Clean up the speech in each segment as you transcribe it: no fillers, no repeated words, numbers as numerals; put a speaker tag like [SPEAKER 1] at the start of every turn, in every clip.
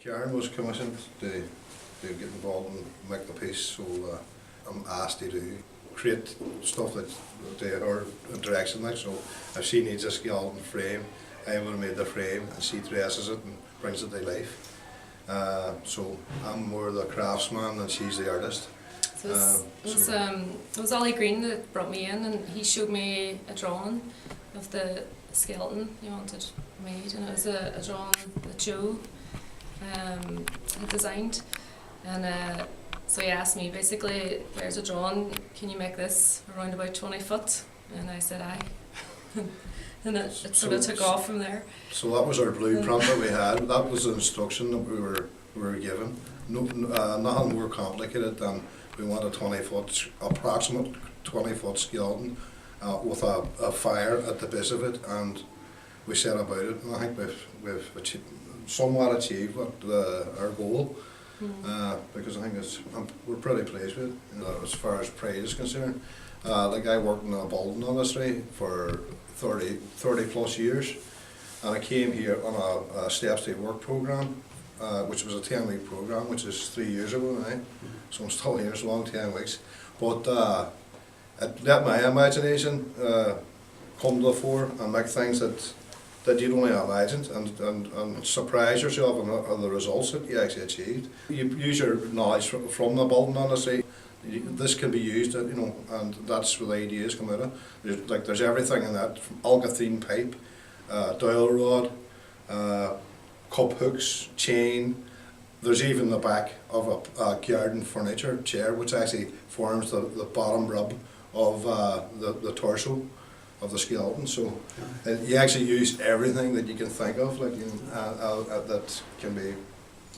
[SPEAKER 1] Karen was commissioned to get involved and make the piece, so I'm asked to create stuff that her direction, like. So if she needs a skeleton frame, I would have made the frame and she dresses it and brings it to life. So I'm more the craftsman and she's the artist.
[SPEAKER 2] So it was Ollie Green that brought me in, and he showed me a drawing of the skeleton he wanted made, and it was a drawing that Joe had designed. And so he asked me, basically, there's a drawing, can you make this around about 20 foot? And I said aye. And it sort of took off from there. So
[SPEAKER 1] that was our blueprint that we had. That was the instruction that we were given. Nothing more complicated than we want a 20-foot, approximate 20-foot skeleton with a fire at the base of it, and we set about it. And I think we've somewhat achieved our goal. Because I think we're pretty pleased with it. As far as pride is concerned, like I worked in the building industry for 30 plus years, and I came here on a Steps to Work program, which was a 10-week program, which is 3 years ago now. So I'm still here, it's a long 10 weeks. But it let my imagination come to the fore and make things that you'd only imagined, and surprise yourself on the results that you actually achieved. You use your knowledge from the building industry. This can be used, and that's where the ideas come out of. There's everything in that, from algathene pipe, dowel rod, cup hooks, chain. There's even the back of a garden furniture chair, which actually forms the bottom rib of the torso of the skeleton. So you actually use everything that you can think of, that can be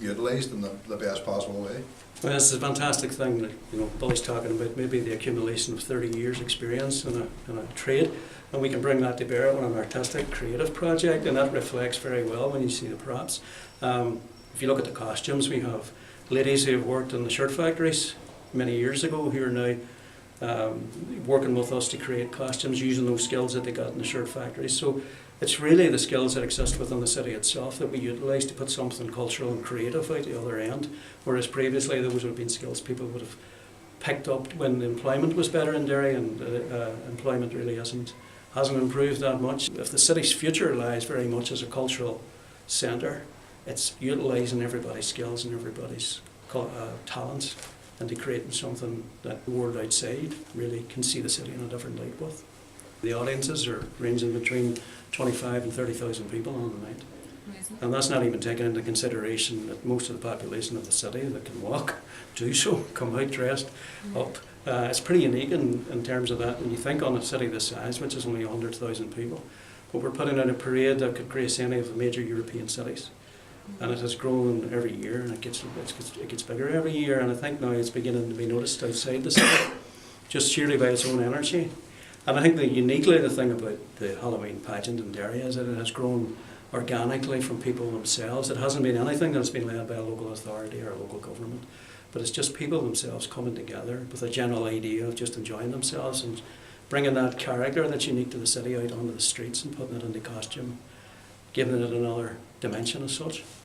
[SPEAKER 1] utilised in the best possible way.
[SPEAKER 3] Well, it's a fantastic thing that Billy's talking about, maybe the accumulation of 30 years experience in a trade, and we can bring that to bear on an artistic, creative project, and that reflects very well when you see the props. If you look at the costumes, we have ladies who have worked in the shirt factories many years ago who are now working with us to create costumes using those skills that they got in the shirt factories. So it's really the skills that exist within the city itself that we utilise to put something cultural and creative out the other end, whereas previously those would have been skills people would have picked up when employment was better in Derry, and employment really hasn't improved that much. If the city's future lies very much as a cultural centre, it's utilising everybody's skills and everybody's talents, and to creating something that the world outside really can see the city in a different light with. The audiences are ranging between 25 and 30,000 people on the night.
[SPEAKER 2] Amazing. And
[SPEAKER 3] that's not even taking into consideration that most of the population of the city that can walk do so, come out dressed up. It's pretty unique in terms of that when you think on a city this size, which is only 100,000 people. But we're putting out a parade that could grace any of the major European cities. And it has grown every year, and it gets bigger every year, and I think now it's beginning to be noticed outside the city, just sheerly by its own energy. And I think uniquely the thing about the Halloween pageant in Derry is that it has grown organically from people themselves. It hasn't been anything that's been led by a local authority or a local government, but it's just people themselves coming together with a general idea of just enjoying themselves and bringing that character that's unique to the city out onto the streets and putting it into costume, giving it another dimension as such.